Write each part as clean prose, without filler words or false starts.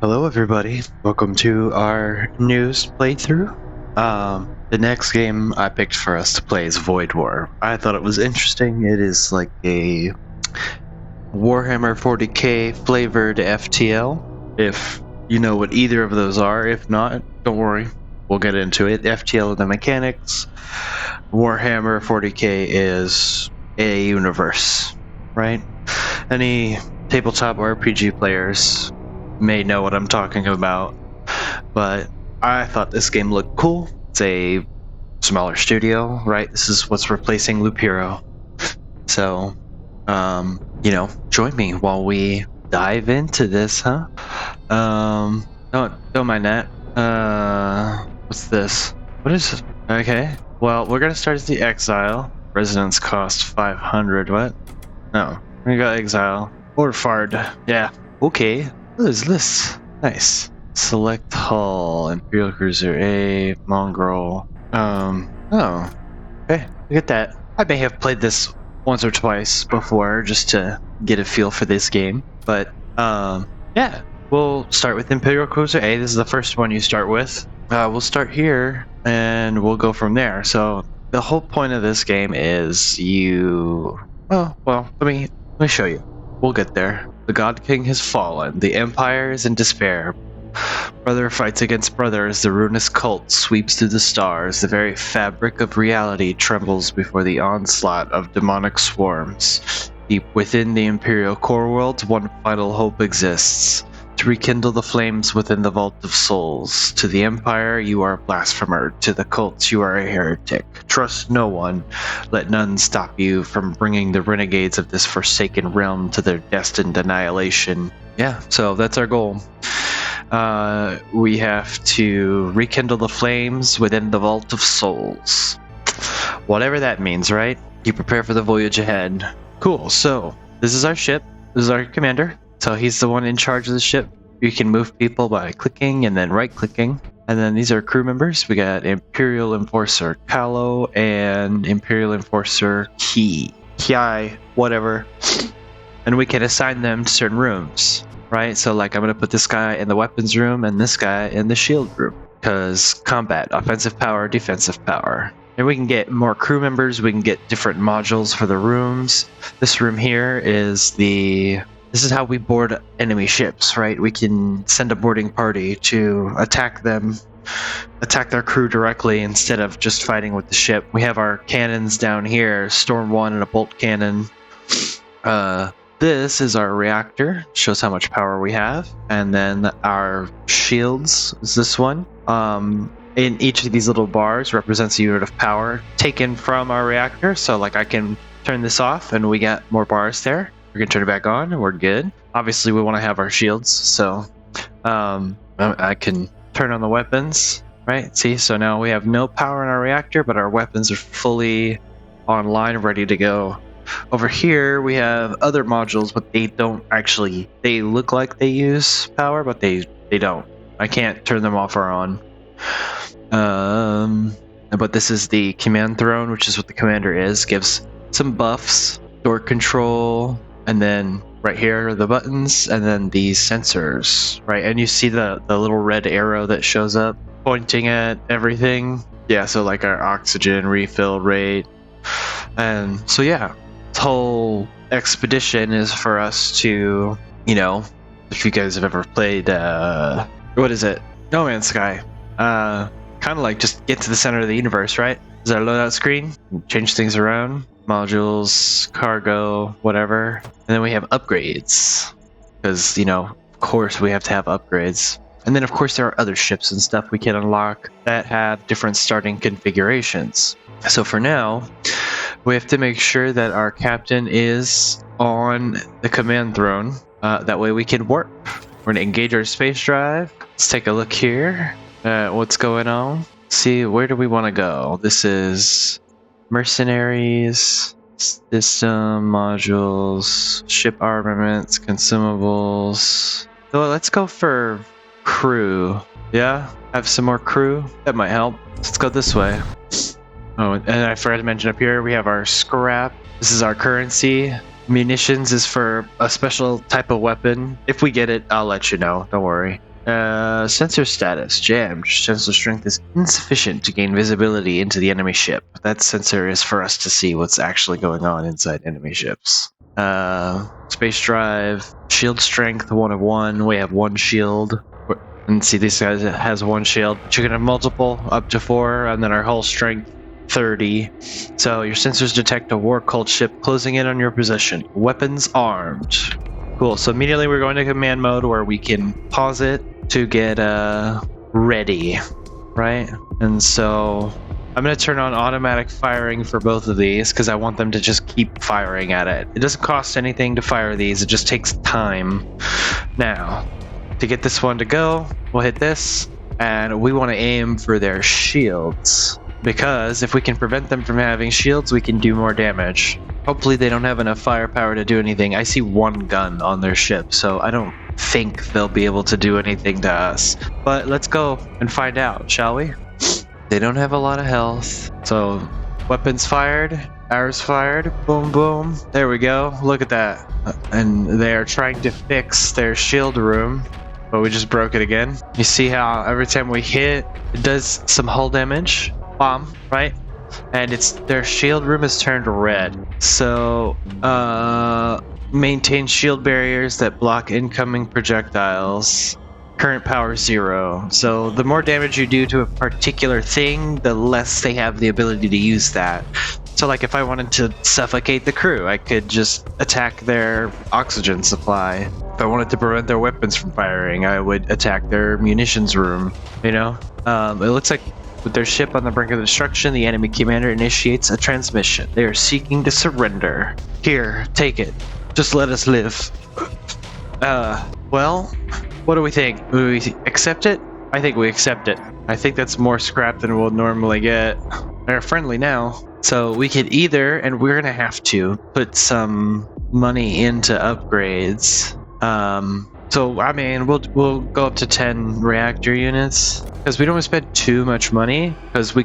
Hello, everybody. Welcome to our news playthrough. The next game I picked for us to play is Void War. I thought it was interesting. It is like a Warhammer 40k flavored FTL. If you know what either of those are, if not, don't worry. We'll get into it. FTL are the mechanics. Warhammer 40k is a universe, right? Any tabletop RPG players may know what I'm talking about, but I thought this game looked cool. It's a smaller studio, right? This is what's replacing Loop Hero. So, join me while we dive into this, huh? Don't mind that. What's this? What is it? Okay. Well, we're gonna start as the Exile. Residence cost 500. What? No, we got Exile or Fard. Yeah. Okay. What is this? Nice. Select hull, Imperial Cruiser A, Mongrel. Oh. Okay, look at that. I may have played this once or twice before just to get a feel for this game. But, yeah. We'll start with Imperial Cruiser A. This is the first one you start with. We'll start here, and we'll go from there. So, the whole point of this game is you... Oh, well, let me show you. We'll get there. The God King has fallen. The Empire is in despair. Brother fights against brother as the ruinous cult sweeps through the stars. The very fabric of reality trembles before the onslaught of demonic swarms. Deep within the Imperial core world, one final hope exists. To rekindle the flames within the vault of souls. To the Empire, you are a blasphemer. To the cults, you are a heretic. Trust no one. Let none stop you from bringing the renegades of this forsaken realm to their destined annihilation. Yeah, so that's our goal. We have to rekindle the flames within the vault of souls. Whatever that means, right? You prepare for the voyage ahead. Cool, so this is our ship. This is our commander. So he's the one in charge of the ship. You can move people by clicking and then right-clicking. And then these are crew members. We got Imperial Enforcer Kalo and Imperial Enforcer Ki, whatever. And we can assign them to certain rooms, right? So like I'm going to put this guy in the weapons room and this guy in the shield room. Because combat, offensive power, defensive power. And we can get more crew members. We can get different modules for the rooms. This room here is This is how we board enemy ships, right? We can send a boarding party to attack their crew directly instead of just fighting with the ship. We have our cannons down here, Storm 1 and a bolt cannon. This is our reactor, shows how much power we have. And then our shields is this one. In each of these little bars represents a unit of power taken from our reactor. So like I can turn this off and we get more bars there. We can turn it back on and we're good. Obviously we want to have our shields, so I can turn on the weapons, right? See, so now we have no power in our reactor, but our weapons are fully online, ready to go. Over here we have other modules, but they look like they use power, but they don't. I can't turn them off or on. But this is the command throne, which is what the commander is. Gives some buffs, door control, and then right here are the buttons, and then these sensors, right? And you see the little red arrow that shows up pointing at everything. Yeah, so like our oxygen refill rate. And so yeah, this whole expedition is for us to, if you guys have ever played, what is it? No Man's Sky. Kind of like just get to the center of the universe, right? This is our loadout screen. Change things around. Modules, cargo, whatever. And then we have upgrades. Because, of course we have to have upgrades. And then of course there are other ships and stuff we can unlock that have different starting configurations. So for now, we have to make sure that our captain is on the command throne. That way we can warp. We're going to engage our space drive. Let's take a look here at what's going on. See, where do we want to go? This is mercenaries, system modules, ship armaments, consumables. So let's go for crew. Yeah, have some more crew. That might help. Let's go this way. Oh, and I forgot to mention up here we have our scrap. This is our currency. Munitions is for a special type of weapon. If we get it, I'll let you know. Don't worry. Sensor status jammed. Sensor strength is insufficient to gain visibility into the enemy ship. That sensor is for us to see what's actually going on inside enemy ships. Space drive, shield strength 1 of 1. We have 1 shield. And see, this guy has 1 shield. But you can have multiple, up to 4, and then our hull strength 30. So your sensors detect a war cult ship closing in on your position. Weapons armed. Cool. So immediately we're going to command mode where we can pause it to get ready, right? And so I'm going to turn on automatic firing for both of these because I want them to just keep firing at it. It doesn't cost anything to fire these. It just takes time. Now, to get this one to go, we'll hit this, and we want to aim for their shields because if we can prevent them from having shields, we can do more damage. Hopefully they don't have enough firepower to do anything. I see 1 gun on their ship, so I don't think they'll be able to do anything to us. But let's go and find out, shall we? They don't have a lot of health. So weapons fired, arrows fired, boom, boom. There we go. Look at that. And they are trying to fix their shield room, but we just broke it again. You see how every time we hit, it does some hull damage? Bomb, right? And it's their shield room is turned red. So maintain shield barriers that block incoming projectiles. Current power 0. So the more damage you do to a particular thing, the less they have the ability to use that. So like if I wanted to suffocate the crew, I could just attack their oxygen supply. If I wanted to prevent their weapons from firing, I would attack their munitions room, you know? It looks like with their ship on the brink of destruction, the enemy commander initiates a transmission. They are seeking to surrender. Here, take it. Just let us live. Well, what do we think? Do we accept it? I think we accept it. I think that's more scrap than we'll normally get. They're friendly now. So we could either, and we're gonna have to, put some money into upgrades. So I mean, we'll go up to 10 reactor units because we don't want to spend too much money because we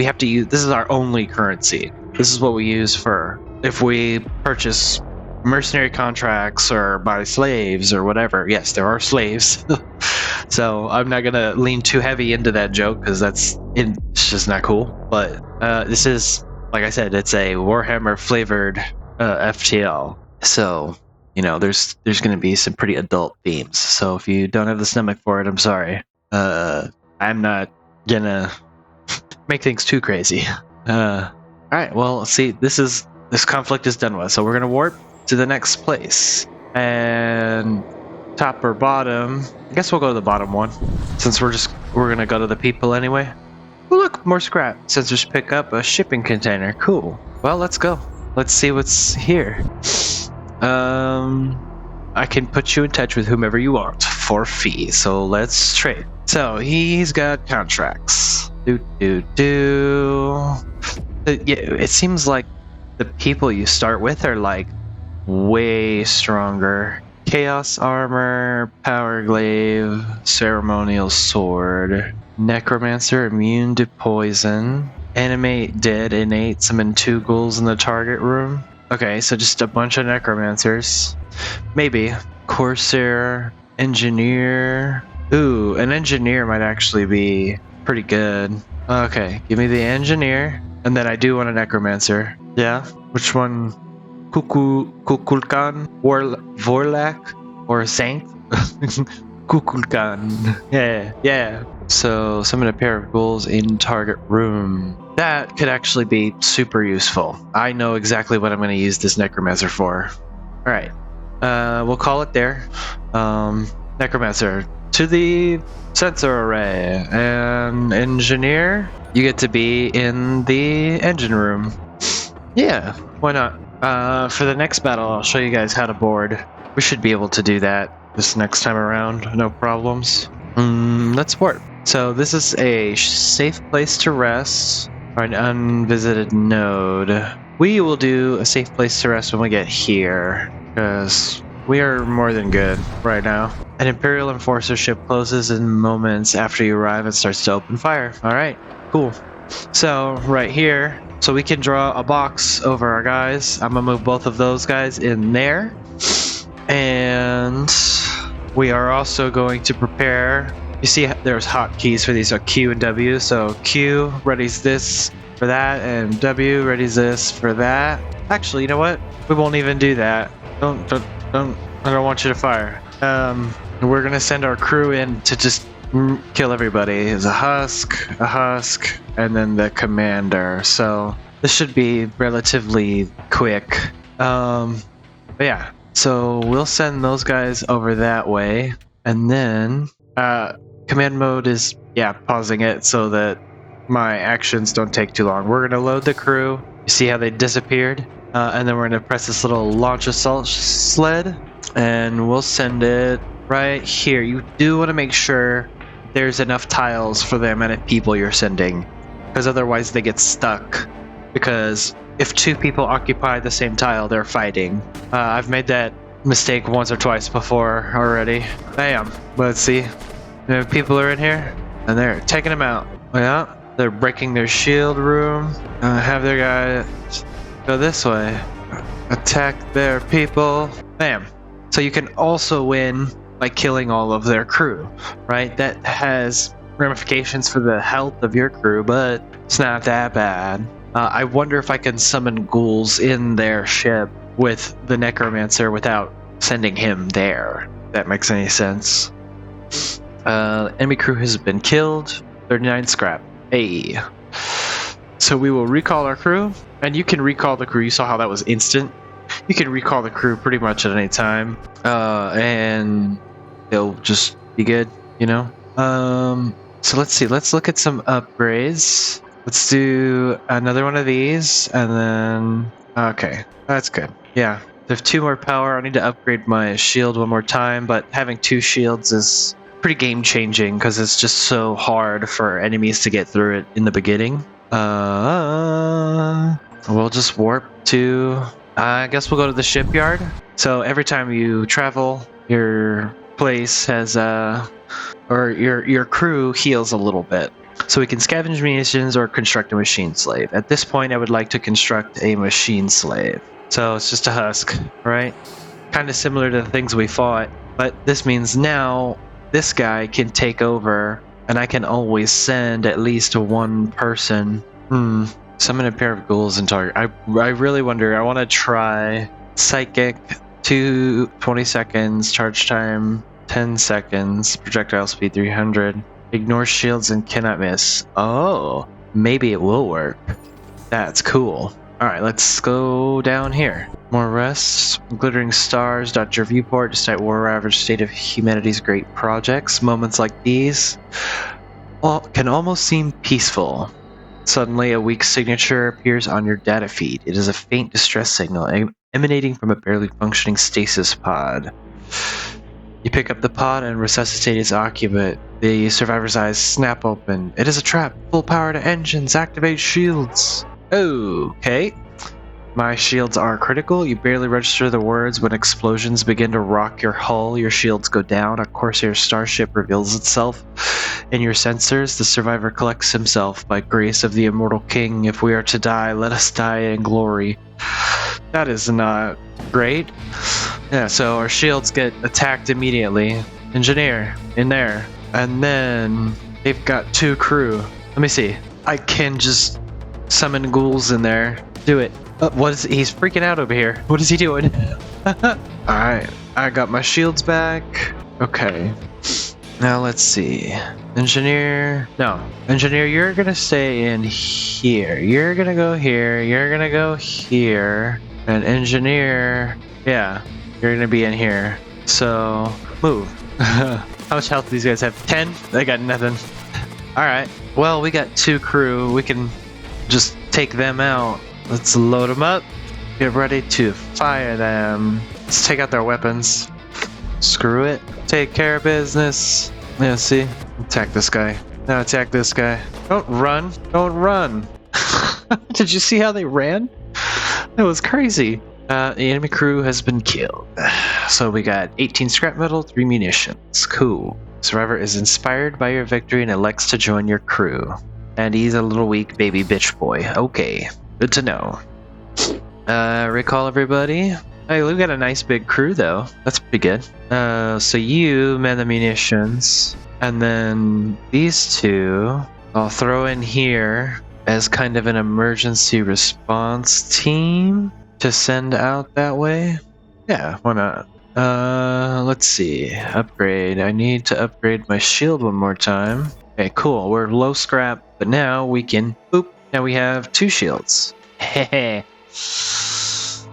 have to use, this is our only currency. This is what we use for if we purchase mercenary contracts or buy slaves or whatever. Yes, there are slaves. So I'm not gonna lean too heavy into that joke because it's just not cool. But this is, like I said, it's a Warhammer flavored FTL. So you know, there's going to be some pretty adult themes. So if you don't have the stomach for it, I'm sorry. I'm not gonna make things too crazy. All right. Well, see, this conflict is done with. So we're gonna warp to the next place. And top or bottom? I guess we'll go to the bottom one, since we're gonna go to the people anyway. Oh, look, more scrap. Sensors pick up a shipping container. Cool. Well, let's go. Let's see what's here. I can put you in touch with whomever you want for fee. So let's trade. So he's got contracts. Yeah, it seems like the people you start with are like way stronger. Chaos armor, power glaive, ceremonial sword, necromancer immune to poison, animate dead innate, summon 2 ghouls in the target room. Okay, so just a bunch of necromancers. Maybe. Corsair, engineer. Ooh, an engineer might actually be pretty good. Okay, give me the engineer. And then I do want a necromancer. Yeah? Which one? Kukulkan? Vorlak? Or Saint? Kukulkan. Yeah. So summon a pair of ghouls in target room. That could actually be super useful. I know exactly what I'm going to use this necromancer for. All right, we'll call it there. Necromancer to the sensor array, and engineer, you get to be in the engine room. Yeah, why not? For the next battle, I'll show you guys how to board. We should be able to do that this next time around, no problems. Let's board. So this is a safe place to rest. Or an unvisited node. We will do a safe place to rest when we get here, because we are more than good right now. An Imperial Enforcer ship closes in moments after you arrive and starts to open fire. Alright, cool. So, right here, so we can draw a box over our guys. I'm gonna move both of those guys in there. And We are also going to prepare. You see, there's hotkeys for these, Q and W. So Q readies this for that, and W readies this for that. Actually, you know what? We won't even do that. Don't. I don't want you to fire. We're gonna send our crew in to just kill everybody. It's a husk, and then the commander. So this should be relatively quick. But yeah. So we'll send those guys over that way, and then command mode is pausing it so that my actions don't take too long. We're gonna load the crew. You see how they disappeared, and then we're gonna press this little launch assault sled, and we'll send it right here. You do want to make sure there's enough tiles for the amount of people you're sending, because otherwise they get stuck. Because if two people occupy the same tile, they're fighting. I've made that mistake once or twice before already. Bam. Let's see. People are in here, and they're taking them out. Yeah, they're breaking their shield room. Have their guys go this way. Attack their people. Bam. So you can also win by killing all of their crew, right? That has ramifications for the health of your crew, but it's not that bad. I wonder if I can summon ghouls in their ship with the necromancer without sending him there. If that makes any sense. Enemy crew has been killed. 39 scrap. Hey. So we will recall our crew, and you can recall the crew. You saw how that was instant. You can recall the crew pretty much at any time, and they'll just be good, you know? So let's see. Let's look at some upgrades. Let's do another one of these, and then... Okay, that's good. Yeah, there's 2 more power. I need to upgrade my shield one more time, but having 2 shields is pretty game-changing because it's just so hard for enemies to get through it in the beginning. We'll just warp to... I guess we'll go to the shipyard. So every time you travel, your place has... or your crew heals a little bit. So we can scavenge munitions or construct a machine slave. At this point, I would like to construct a machine slave. So it's just a husk, right? Kind of similar to the things we fought, but this means now this guy can take over, and I can always send at least 1 person. Summon a pair of ghouls and target. I really wonder. I want to try psychic. 20 seconds. Charge time 10 seconds. Projectile speed 300. Ignore shields and cannot miss. Oh, maybe it will work. That's cool. Alright, let's go down here. More rests. Glittering stars dot your viewport. Despite war ravaged state of humanity's great projects. Moments like these can almost seem peaceful. Suddenly, a weak signature appears on your data feed. It is a faint distress signal emanating from a barely functioning stasis pod. You pick up the pod and resuscitate its occupant. The survivor's eyes snap open. It is a trap. Full power to engines. Activate shields. Okay. My shields are critical. You barely register the words when explosions begin to rock your hull. Your shields go down. A Corsair starship reveals itself in your sensors. The survivor collects himself. By grace of the immortal king, if we are to die, let us die in glory. That is not great. Yeah, so our shields get attacked immediately. Engineer, in there. And then they've got 2 crew. Let me see. I can just summon ghouls in there. Do it. He's freaking out over here. What is he doing? Alright, I got my shields back. Okay. Now let's see. Engineer, you're gonna stay in here. You're gonna go here. You're gonna go here. And engineer, yeah, you're gonna be in here. So, move. How much health do these guys have? 10? They got nothing. Alright, well, we got 2 crew. We can just take them out. Let's load them up. Get ready to fire them. Let's take out their weapons. Screw it. Take care of business. Yeah, see? Attack this guy. Now attack this guy. Don't run. Don't run. Did you see how they ran? That was crazy. The enemy crew has been killed. So we got 18 scrap metal, 3 munitions. Cool. Survivor is inspired by your victory and elects to join your crew. And he's a little weak baby bitch boy. Okay. Good to know. Recall everybody. Hey, we've got a nice big crew though. That's pretty good. So you man the munitions, and then these two I'll throw in here as kind of an emergency response team to send out that way. Yeah, why not? Let's see. Upgrade. I need to upgrade my shield one more time. Okay, cool. We're low scrap, but now we can boop. Now we have 2 shields. Hehe.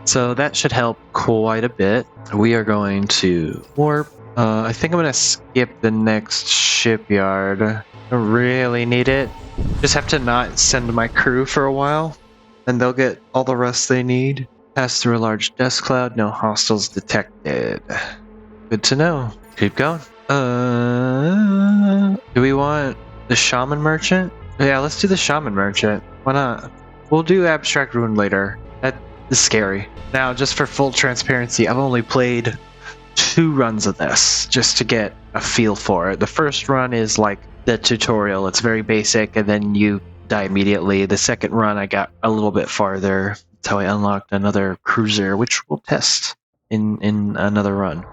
So that should help quite a bit. We are going to warp. I think I'm going to skip the next shipyard. I don't really need it. Just have to not send my crew for a while, and they'll get all the rest they need. Pass through a large dust cloud. No hostiles detected. Good to know. Keep going. Do we want the shaman merchant? Yeah, let's do the shaman merchant. Why not? We'll do abstract ruin later. That is scary. Now, just for full transparency, I've only played 2 runs of this just to get a feel for it. The first run is like the tutorial. It's very basic, and then you die immediately. The second run, I got a little bit farther. That's how I unlocked another cruiser, which we'll test in another run.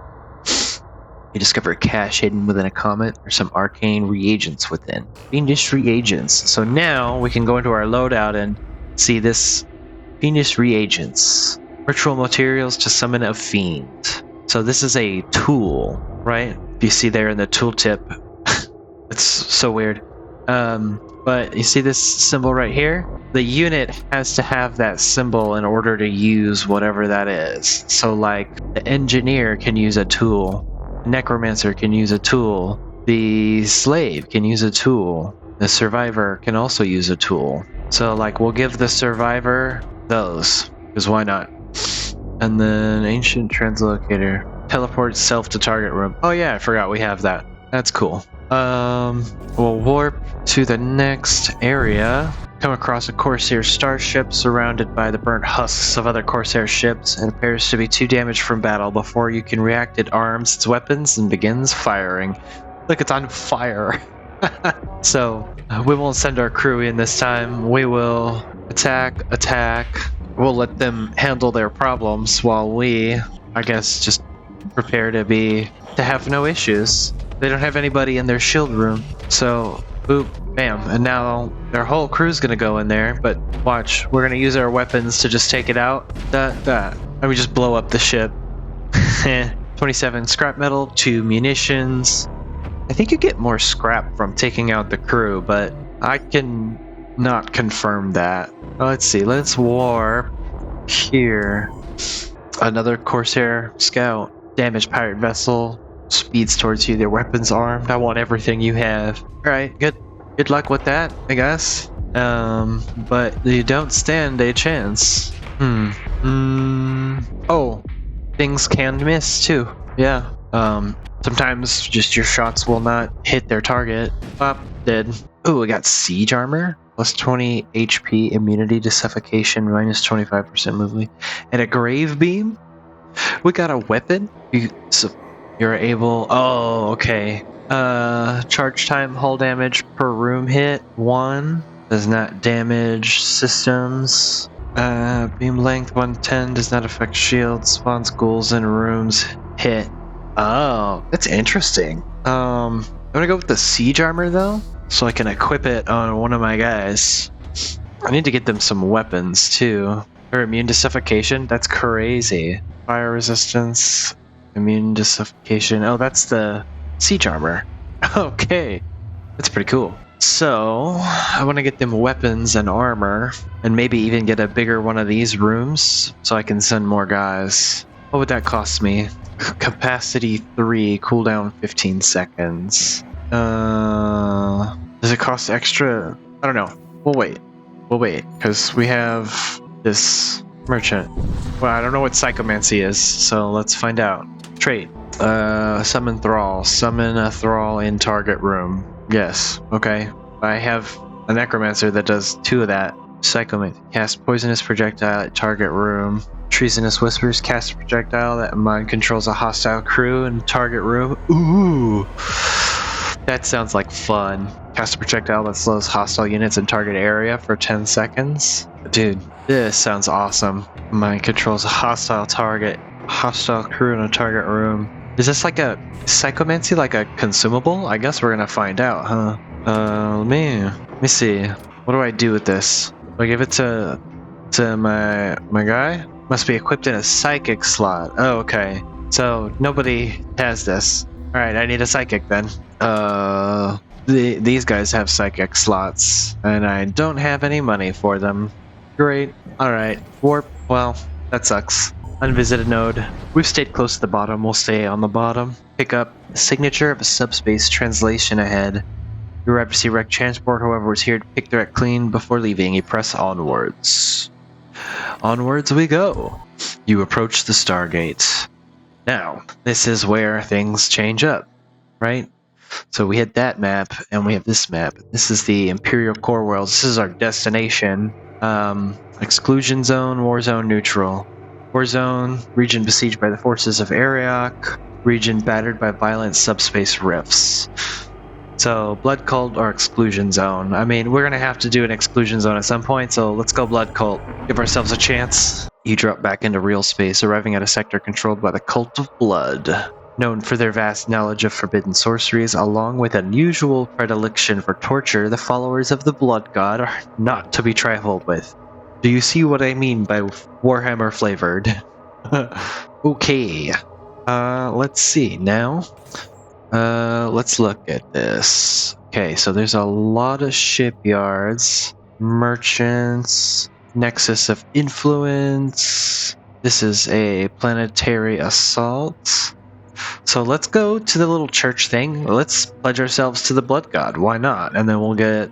You discover a cache hidden within a comet or some arcane reagents within. Fiendish reagents. So now we can go into our loadout and see this fiendish reagents. Ritual materials to summon a fiend. So this is a tool, right? You see there in the tooltip. It's so weird. But you see this symbol right here? The unit has to have that symbol in order to use whatever that is. So like the engineer can use a tool. Necromancer can use a tool. The slave can use a tool. The survivor can also use a tool. So like we'll give the survivor those, because why not? And then ancient translocator. Teleport self to target room. Oh yeah, I forgot we have that. That's cool. We'll warp to the next area. Come across a Corsair starship surrounded by the burnt husks of other Corsair ships. It appears to be 2 damaged from battle. Before you can react, it arms its weapons and begins firing. Look, it's on fire. So, we won't send our crew in this time. We will attack. We'll let them handle their problems while we, I guess, just prepare to have no issues. They don't have anybody in their shield room. So, boop, bam. And now their whole crew's gonna go in there, but watch, we're gonna use our weapons to just take it out. And we just blow up the ship. 27 scrap metal, 2 munitions. I think you get more scrap from taking out the crew, but I can not confirm that. Let's see, let's warp here. Another Corsair scout. Damaged pirate vessel. Speeds towards you, their weapons armed. I want everything you have. Alright, good luck with that, I guess. But you don't stand a chance. Oh, things can miss too. Yeah. Sometimes just your shots will not hit their target. Pop, dead. Ooh, we got siege armor. Plus 20 HP, immunity to suffocation, minus 25% movement. And a grave beam? We got a weapon? You're able... Oh, okay. Charge time, hull damage per room hit, 1. Does not damage systems. Beam length, 110. Does not affect shields. Spawns ghouls in rooms. Hit. Oh, that's interesting. I'm gonna go with the siege armor, though, so I can equip it on one of my guys. I need to get them some weapons, too. They're immune to suffocation? That's crazy. Fire resistance... Immune to suffocation. Oh, that's the siege armor. Okay. That's pretty cool. So, I want to get them weapons and armor, and maybe even get a bigger one of these rooms, so I can send more guys. What would that cost me? Capacity 3, cooldown 15 seconds. Does it cost extra? I don't know. We'll wait, because we have this merchant. Well, I don't know what psychomancy is, so let's find out. Trait. Summon thrall. Summon a thrall in target room. Yes. Okay. I have a necromancer that does 2 of that. Psychomancy. Cast poisonous projectile at target room. Treasonous whispers. Cast a projectile that mind controls a hostile crew in target room. Ooh. That sounds like fun. Cast a projectile that slows hostile units in target area for 10 seconds. Dude, this sounds awesome. Mind controls a hostile target Hostile crew in a target room. Is this like a psychomancy, like a consumable? I guess we're gonna find out, huh? Let me see. What do I do with this? Do I give it to my guy? Must be equipped in a psychic slot. Oh, okay. So nobody has this. All right, I need a psychic then. These guys have psychic slots, and I don't have any money for them. Great. All right. Warp. Well, that sucks. Unvisited node. We've stayed close to the bottom. We'll stay on the bottom. Pick up signature of a subspace translation ahead. Your rep to see wrecked transport, however, is here to pick the wreck clean before leaving. You press onwards. Onwards we go. You approach the Stargate. Now, this is where things change up, right? So we had that map, and we have this map. This is the Imperial Core Worlds. This is our destination. Exclusion Zone, War Zone, Neutral. War Zone, region besieged by the forces of Ariok. Region battered by violent subspace rifts. So, Blood Cult or Exclusion Zone. I mean, we're going to have to do an Exclusion Zone at some point, so let's go Blood Cult. Give ourselves a chance. You drop back into real space, arriving at a sector controlled by the Cult of Blood. Known for their vast knowledge of forbidden sorceries, along with unusual predilection for torture, the followers of the Blood God are not to be trifled with. Do you see what I mean by Warhammer flavored? Okay. Let's see now. Let's look at this. Okay, so there's a lot of shipyards, merchants, nexus of influence. This is a planetary assault. So let's go to the little church thing. Let's pledge ourselves to the Blood God. Why not? And then we'll get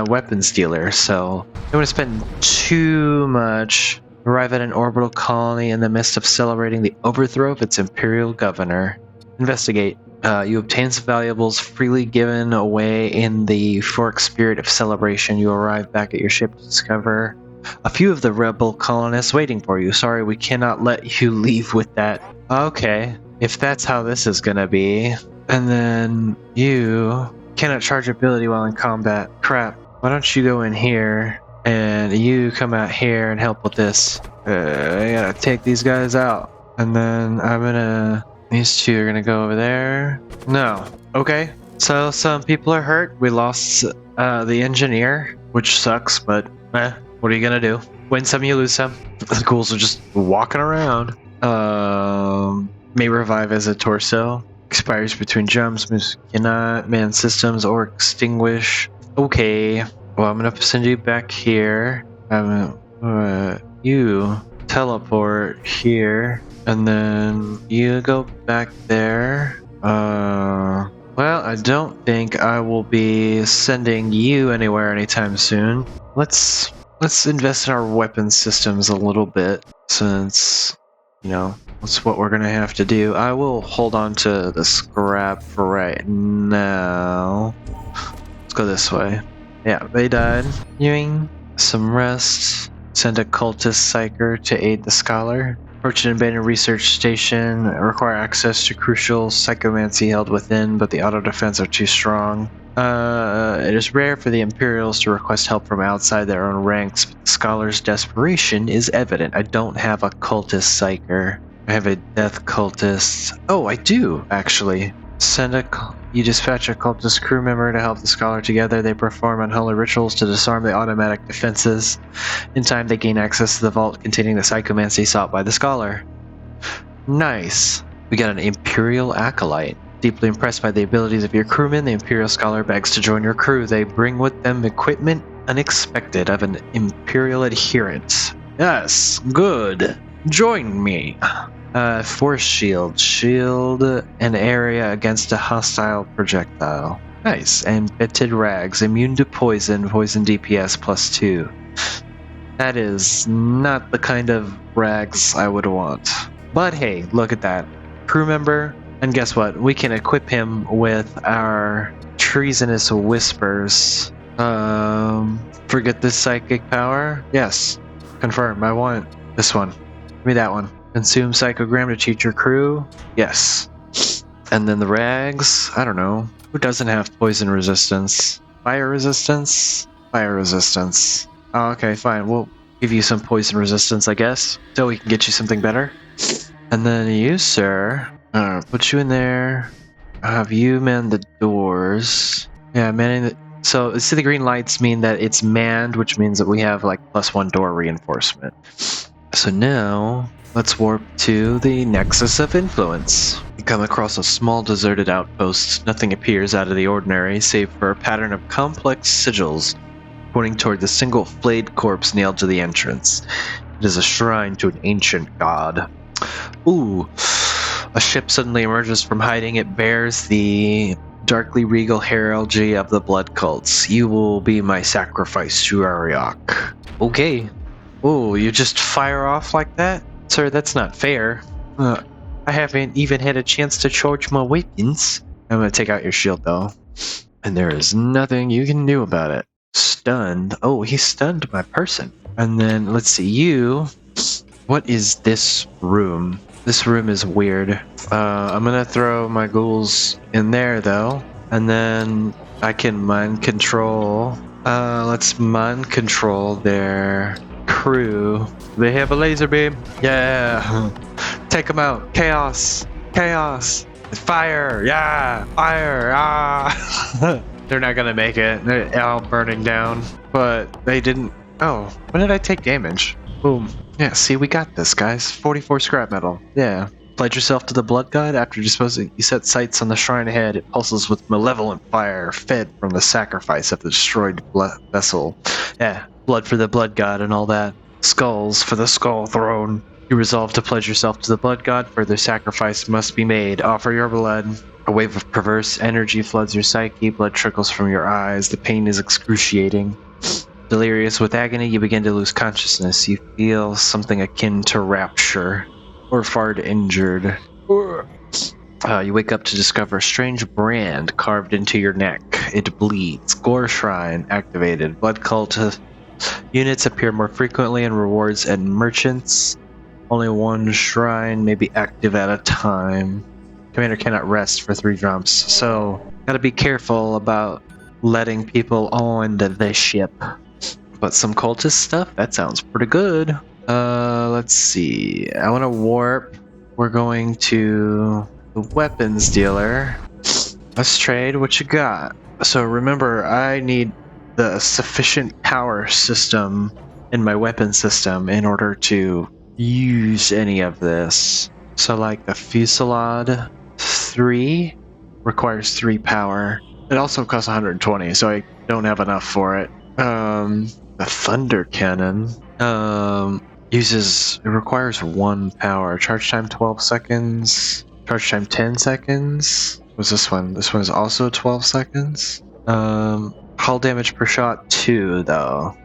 weapons dealer. So I don't want to spend too much. Arrive at an orbital colony in the midst of celebrating the overthrow of its imperial governor. Investigate. You obtain some valuables freely given away in the euphoric spirit of celebration. You arrive back at your ship to discover a few of the rebel colonists waiting for you. Sorry, we cannot let you leave with that. Okay, if that's how this is gonna be. And then you cannot charge ability while in combat. Crap. Why don't you go in here and you come out here and help with this. I gotta take these guys out. And then I'm gonna... These two are gonna go over there. No. Okay. So some people are hurt. We lost the engineer, which sucks, but what are you gonna do? Win some, you lose some. The ghouls are just walking around. May revive as a torso. Expires between jumps. Cannot man systems or extinguish. Okay. Well, I'm gonna send you back here. You teleport here. And then you go back there. Well, I don't think I will be sending you anywhere anytime soon. Let's invest in our weapon systems a little bit, since, you know, that's what we're gonna have to do. I will hold on to the scrap for right now. Let's go this way. Yeah, they died. Ewing, some rest. Send a cultist psyker to aid the scholar. Approach an abandoned research station. Require access to crucial psychomancy held within, but the auto defense are too strong. It is rare for the Imperials to request help from outside their own ranks, but the scholar's desperation is evident. I don't have a cultist psyker. I have a death cultist. Oh, I do, actually. You dispatch a cultist crew member to help the scholar together. They perform unholy rituals to disarm the automatic defenses. In time, they gain access to the vault containing the psychomancy sought by the scholar. Nice. We got an Imperial Acolyte. Deeply impressed by the abilities of your crewmen, the Imperial Scholar begs to join your crew. They bring with them equipment unexpected of an Imperial adherent. Yes, good. Join me. Force shield. Shield an area against a hostile projectile. Nice. And Bitted Rags. Immune to poison. Poison DPS +2. That is not the kind of rags I would want. But hey, look at that. Crew member. And guess what? We can equip him with our treasonous whispers. Forget this psychic power? Yes. Confirm. I want this one. Give me that one. Consume psychogram to teach your crew? Yes. And then the rags? I don't know. Who doesn't have poison resistance? Fire resistance? Fire resistance. Oh, okay, fine. We'll give you some poison resistance, I guess. So we can get you something better. And then you, sir, put you in there. I'll have you man the doors. Yeah, manning the... So, see the green lights mean that it's manned, which means that we have like +1 door reinforcement. So now, let's warp to the Nexus of Influence. You come across a small deserted outpost. Nothing appears out of the ordinary, save for a pattern of complex sigils pointing toward the single flayed corpse nailed to the entrance. It is a shrine to an ancient god. Ooh, a ship suddenly emerges from hiding. It bears the darkly regal heraldry of the blood cults. You will be my sacrifice to Ariok. Okay. Oh, you just fire off like that? Sir, that's not fair. I haven't even had a chance to charge my weapons. I'm gonna take out your shield though. And there is nothing you can do about it. Stunned. Oh, he stunned my person. And then, let's see, you... What is this room? This room is weird. I'm gonna throw my ghouls in there though. And then I can mind control. Let's mind control their crew. They have a laser beam. Yeah. Take them out. Chaos. Chaos. Fire. Yeah. Fire. Ah. They're not gonna make it. They're all burning down. But they didn't. Oh, when did I take damage? Boom. Yeah, see, we got this, guys. 44 scrap metal. Yeah. Pledge yourself to the blood god. After disposing, you set sights on the shrine ahead. It pulses with malevolent fire, fed from the sacrifice of the destroyed vessel. Yeah, blood for the blood god and all that. Skulls for the skull throne. You resolve to pledge yourself to the blood god. Further sacrifice must be made. Offer your blood. A wave of perverse energy floods your psyche. Blood trickles from your eyes. The pain is excruciating. Delirious with agony, you begin to lose consciousness. You feel something akin to rapture, or fart injured. You wake up to discover a strange brand carved into your neck. It bleeds. Gore Shrine activated. Blood cult units appear more frequently in rewards and merchants. Only one shrine may be active at a time. Commander cannot rest for 3 jumps, so gotta be careful about letting people on the ship. But some cultist stuff? That sounds pretty good. Let's see. I want to warp. We're going to the weapons dealer. Let's trade. What you got? So remember, I need the sufficient power system in my weapon system in order to use any of this. So like the Fusillade 3 requires 3 power. It also costs 120, so I don't have enough for it. The Thunder Cannon it requires 1 power. Charge time 12 seconds. Charge time 10 seconds. What's this one? This one is also 12 seconds. Hull damage per shot 2 though.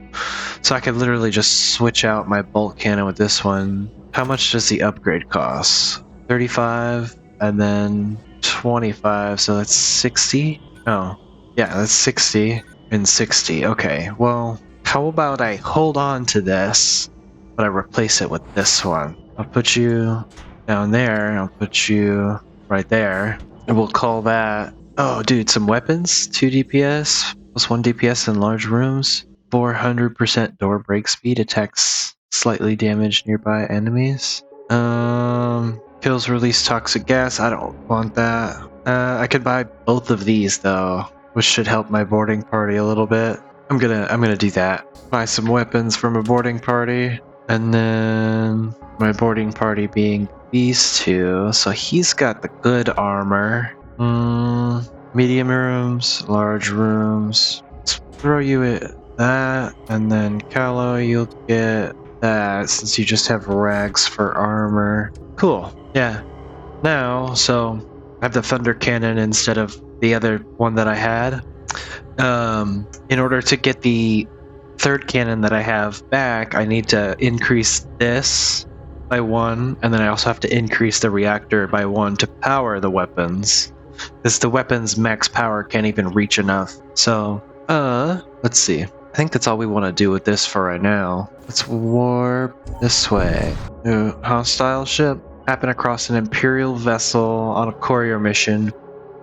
So I could literally just switch out my bolt cannon with this one. How much does the upgrade cost? 35 and then 25, so that's 60? Oh, yeah, that's 60 and 60. Okay, well, how about I hold on to this, but I replace it with this one. I'll put you down there, I'll put you right there, and we'll call that... Oh, dude, some weapons? 2 DPS, plus 1 DPS in large rooms, 400% door break speed, attacks slightly damaged nearby enemies. Kills release toxic gas, I don't want that. I could buy both of these though, which should help my boarding party a little bit. I'm gonna do that. Buy some weapons from a boarding party, and then my boarding party being these two. So he's got the good armor. Medium rooms, large rooms. Let's throw you at that, and then Callow, you'll get that since you just have rags for armor. Cool. Yeah. Now, so I have the Thunder Cannon instead of the other one that I had. In order to get the third cannon that I have back, I need to increase this by 1, and then I also have to increase the reactor by 1 to power the weapons, because the weapons max power can't even reach enough. So, let's see. I think that's all we want to do with this for right now. Let's warp this way. New hostile ship. Happen across an Imperial vessel on a courier mission.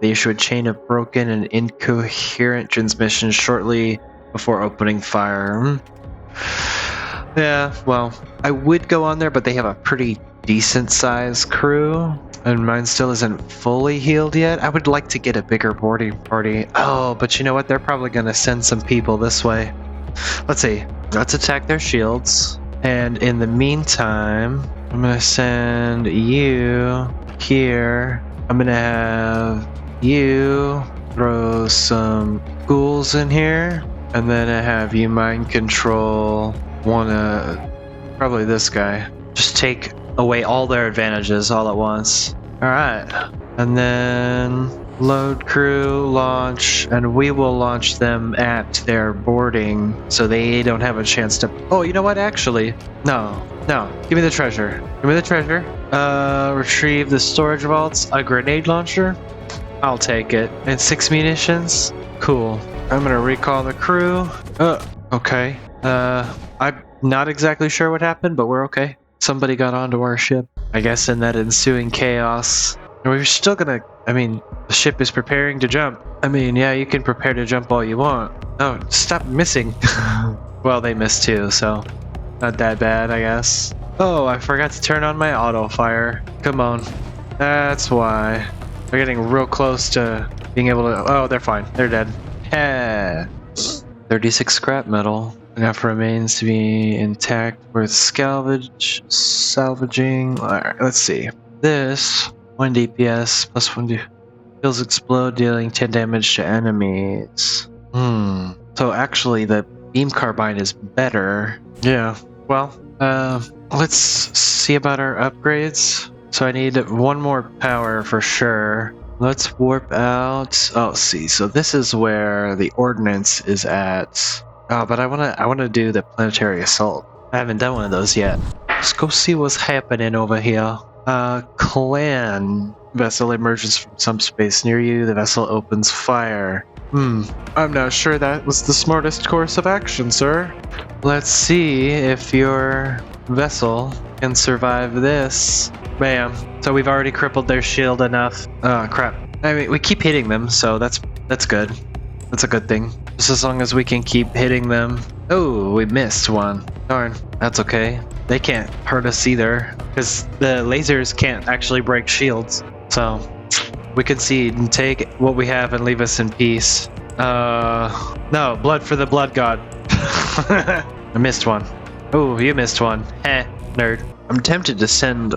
They issue a chain of broken and incoherent transmissions shortly before opening fire. Yeah, well, I would go on there, but they have a pretty decent sized crew, and mine still isn't fully healed yet. I would like to get a bigger boarding party. Oh, but you know what? They're probably gonna send some people this way. Let's see. Let's attack their shields. And in the meantime, I'm gonna send you here. I'm gonna have you throw some ghouls in here. And then I have you mind control probably this guy. Just take away all their advantages all at once. Alright. And then load crew, launch, and we will launch them at their boarding so they don't have a chance to... Oh, you know what? Actually, no. Give me the treasure. Retrieve the storage vaults. A grenade launcher? I'll take it. And 6 munitions? Cool. I'm gonna recall the crew. Okay. I'm not exactly sure what happened, but we're okay. Somebody got onto our ship. I guess in that ensuing chaos. We're still gonna... I mean, the ship is preparing to jump. I mean, yeah, you can prepare to jump all you want. Oh, stop missing. Well, they missed too, so... Not that bad, I guess. Oh, I forgot to turn on my auto fire. Come on. That's why. We're getting real close to being able to... Oh, they're fine. They're dead. 36 scrap metal. Enough remains to be intact worth salvaging. Alright, let's see. This 1 DPS plus 1 kills explode, dealing 10 damage to enemies. So actually the beam carbine is better. Yeah. Well, let's see about our upgrades. So I need 1 more power for sure. Let's warp out. Oh, see. So this is where the ordnance is at. Oh, but I wanna do the planetary assault. I haven't done one of those yet. Let's go see what's happening over here. Clan vessel emerges from some space near you. The vessel opens fire. I'm not sure that was the smartest course of action, sir. Let's see if your vessel can survive this. Bam. So we've already crippled their shield enough. Oh, crap. I mean, we keep hitting them, so that's good. That's a good thing. Just as long as we can keep hitting them. Oh, we missed one. Darn. That's okay. They can't hurt us either, because the lasers can't actually break shields. So, we concede and take what we have and leave us in peace. No, blood for the blood god. I missed one. Oh, you missed one. Nerd. I'm tempted to send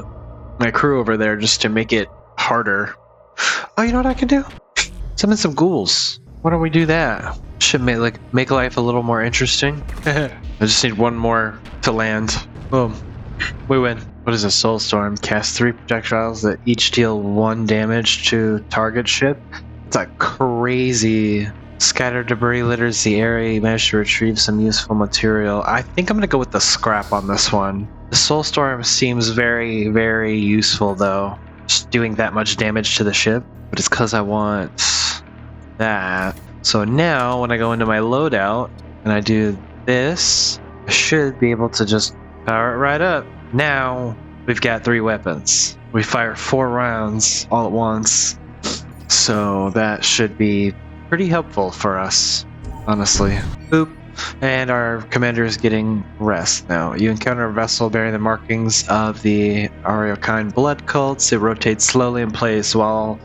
my crew over there just to make it harder. Oh, you know what I can do? Summon some ghouls. Why don't we do that? Should make life a little more interesting. I just need 1 more to land. Boom. We win. What is a soul storm? Cast 3 projectiles that each deal 1 damage to target ship. It's a crazy... Scattered debris litters the area. You managed to retrieve some useful material. I think I'm gonna go with the scrap on this one. The soul storm seems very, very useful though. Just doing that much damage to the ship. But it's because I want that. So now when I go into my loadout and I do this, I should be able to just power it right up. Now we've got 3 weapons. We fire 4 rounds all at once. So that should be pretty helpful for us, honestly. Boop. And our commander is getting rest now. You encounter a vessel bearing the markings of the Ariokine blood cults. It rotates slowly in place while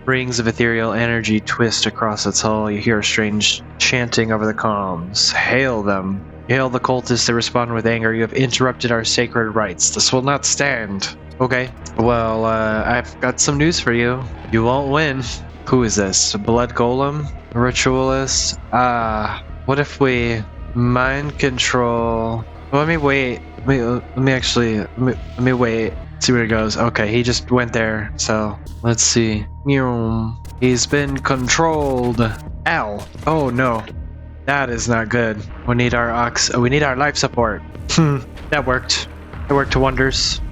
rings of ethereal energy twist across its hull. You hear a strange chanting over the comms. Hail them. Hail the cultists that respond with anger. You have interrupted our sacred rites. This will not stand. Okay. Well, I've got some news for you. You won't win. Who is this? Blood Golem? Ritualist? What if we mind control? Let me wait. Let me wait. See where it goes. Okay, he just went there. So let's see. He's been controlled. Ow. Oh no. That is not good. We need our life support. That worked. It worked wonders.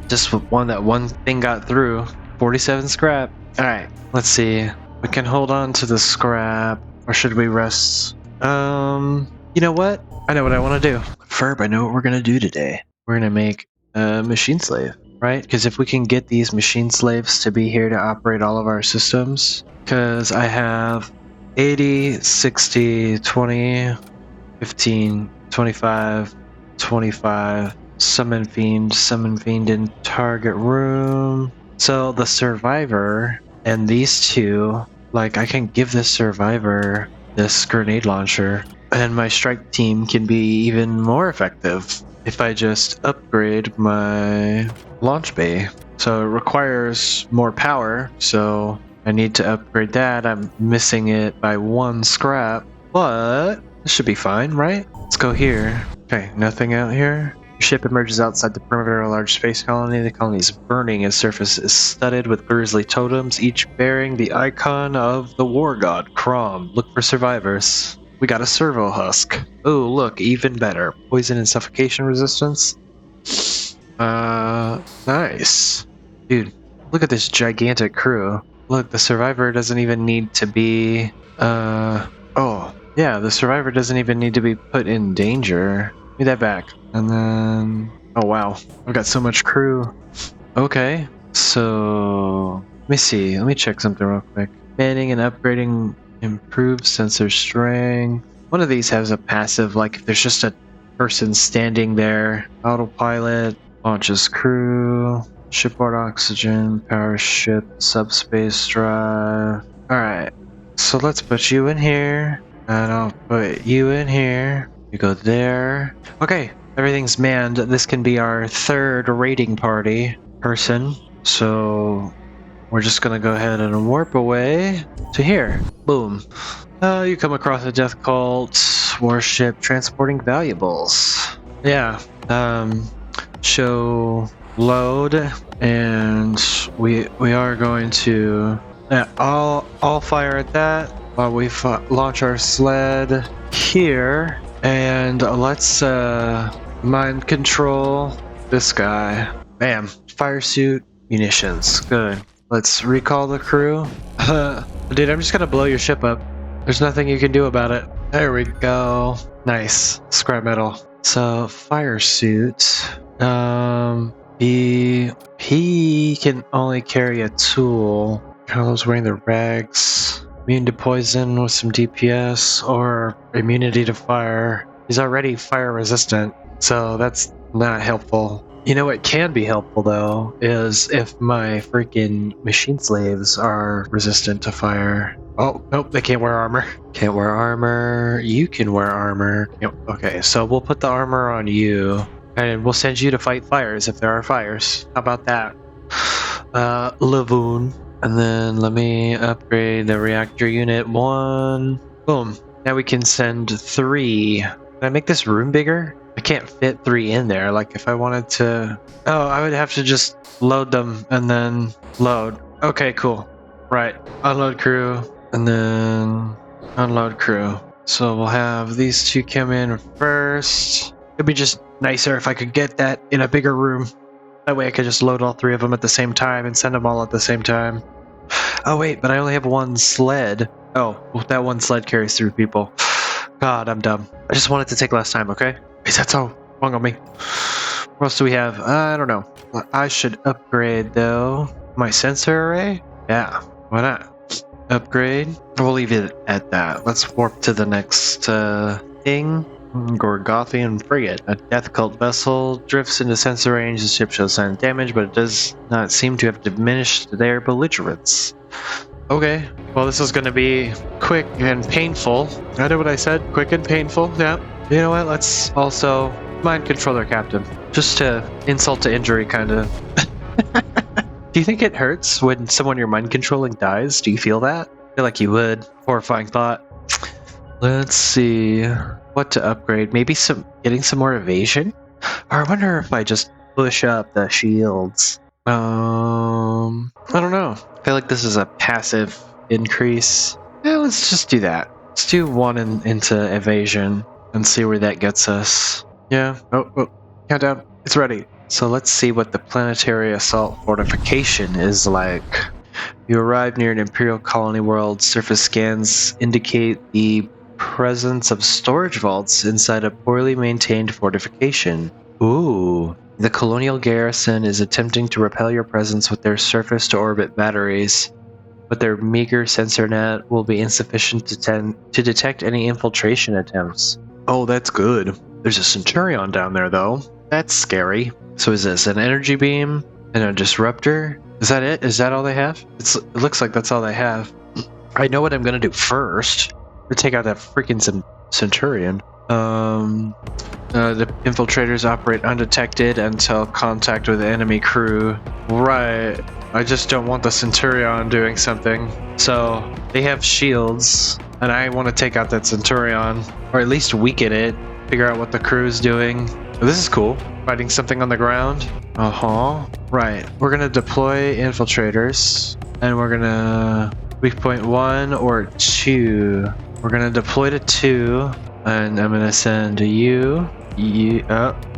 Just one thing got through. 47 scrap. Alright, let's see. We can hold on to the scrap, or should we rest? You know what? I know what I want to do. Ferb, I know what we're going to do today. We're going to make a machine slave, right? Because if we can get these machine slaves to be here to operate all of our systems, because I have 80, 60, 20, 15, 25, 25, Summon Fiend in target room. So the Survivor and these two, like I can give this Survivor this grenade launcher, and my strike team can be even more effective if I just upgrade my launch bay. So it requires more power, so I need to upgrade that. I'm missing it by 1 scrap, but this should be fine, right? Let's go here. Okay, nothing out here. Your ship emerges outside the perimeter of a large space colony. The colony is burning. Its surface is studded with grisly totems, each bearing the icon of the war god, Crom. Look for survivors. We got a servo husk. Oh, look, even better. Poison and suffocation resistance. Nice. Dude, look at this gigantic crew. Look, the survivor doesn't even need to be, oh, yeah, the survivor doesn't even need to be put in danger. Give me that back. And then, oh wow, I've got so much crew. Okay, so, let me see, let me check something real quick. Manning and upgrading improved sensor strength. One of these has a passive, like if there's just a person standing there. Autopilot, launches crew, shipboard oxygen, power ship, subspace drive. Alright, so let's put you in here, and I'll put you in here. You go there. Okay, everything's manned. This can be our 3rd raiding party person. So we're just gonna go ahead and warp away to here. Boom. You come across a death cult warship transporting valuables. Yeah. Show load, and we are going to. Yeah, I'll fire at that while we launch our sled here, and let's mind control this guy. Bam. Fire suit, munitions. Good. Let's recall the crew. Dude, I'm just gonna blow your ship up. There's nothing you can do about it. There we go. Nice. Scrap metal. So, fire suit. He can only carry a tool. Carlos wearing the rags. Immune to poison with some DPS, or immunity to fire. He's already fire resistant, so that's not helpful. You know what can be helpful though is if my freaking machine slaves are resistant to fire. Oh, nope, they can't wear armor. Can't wear armor. You can wear armor. Yep. Okay, so we'll put the armor on you, and we'll send you to fight fires if there are fires. How about that? Lavoon. And then let me upgrade the reactor unit 1. Boom. Now we can send 3. Can I make this room bigger? I can't fit 3 in there. Like if I wanted to... Oh, I would have to just load them and then load. Okay, cool. Right. Unload crew and then unload crew. So we'll have these 2 come in first. It'd be just nicer if I could get that in a bigger room. That way I could just load all 3 of them at the same time and send them all at the same time. Oh wait, but I only have 1 sled. Oh, well, that 1 sled carries 3 people. God, I'm dumb. I just wanted to take less time, okay? Is that so wrong on me? What else do we have? I don't know. I should upgrade though. My sensor array? Yeah, why not? Upgrade. We'll leave it at that. Let's warp to the next thing. Gorgothian frigate. A death cult vessel drifts into sensor range. The ship shows signs of damage, but it does not seem to have diminished their belligerence. Okay, well this is going to be quick and painful. I know what I said, quick and painful. Yeah. You know what? Let's also mind control our captain, just to insult to injury, kind of. Do you think it hurts when someone you're mind controlling dies? Do you feel that? I feel like you would. Horrifying thought. Let's see what to upgrade. Maybe getting some more evasion? Or I wonder if I just push up the shields. I don't know. I feel like this is a passive increase. Yeah, let's just do that. Let's do 1 into evasion and see where that gets us. Yeah. Oh, countdown. It's ready. So let's see what the planetary assault fortification is like. You arrive near an Imperial colony world. Surface scans indicate the presence of storage vaults inside a poorly maintained fortification. Ooh. The colonial garrison is attempting to repel your presence with their surface-to-orbit batteries, but their meager sensor net will be insufficient to detect any infiltration attempts. Oh, that's good. There's a Centurion down there, though. That's scary. So is this an energy beam and a disruptor? Is that it? Is that all they have? It looks like that's all they have. I know what I'm gonna do first. We take out that freaking Centurion. The infiltrators operate undetected until contact with the enemy crew. Right. I just don't want the Centurion doing something. So they have shields, and I want to take out that Centurion, or at least weaken it. Figure out what the crew's doing. Oh, this is cool. Fighting something on the ground. Right. We're gonna deploy infiltrators, and we're gonna weak point 1 or 2. We're gonna deploy to 2, and I'm gonna send you.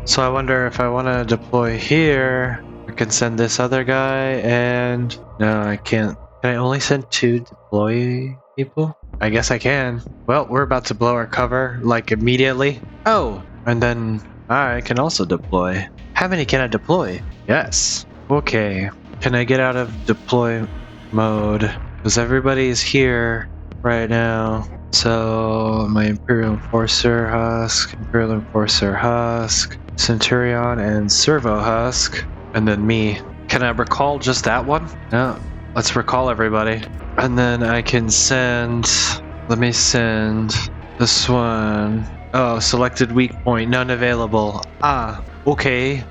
So I wonder if I want to deploy here. I can send this other guy, and no, I can't. Can I only send 2 deploy people? I guess I can. Well, we're about to blow our cover, like immediately. Oh, and then I can also deploy. How many can I deploy? Yes. Okay. Can I get out of deploy mode? Because everybody's here right now. So my Imperial Enforcer Husk, Centurion, and Servo Husk, and then me. Can I recall just that one? No. Let's recall everybody. And then I can send... Let me send this one. Oh, selected weak point, none available. Ah, okay.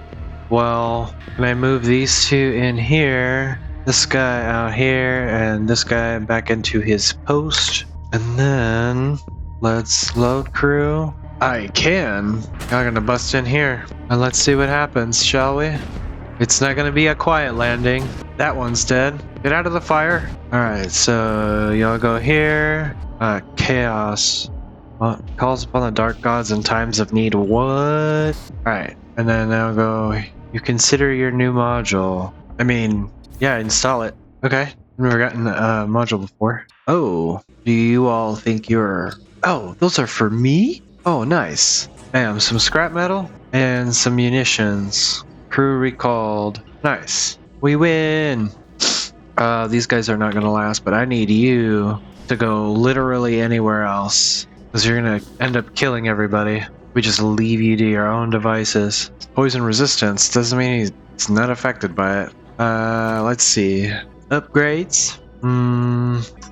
Well, can I move these 2 in here? This guy out here, and this guy back into his post. And then, let's load crew. I can. I'm gonna bust in here. And let's see what happens, shall we? It's not gonna be a quiet landing. That one's dead. Get out of the fire. Alright, so y'all go here. Chaos. Calls upon the dark gods in times of need. What? Alright, and then now go. You consider your new module. I mean, yeah, install it. Okay. I've never gotten a module before. Oh, do you all think you're... Oh, those are for me? Oh, nice. Bam, some scrap metal and some munitions. Crew recalled. Nice. We win. These guys are not gonna last, but I need you to go literally anywhere else, because you're gonna end up killing everybody. We just leave you to your own devices. Poison resistance doesn't mean he's not affected by it. Let's see. Upgrades.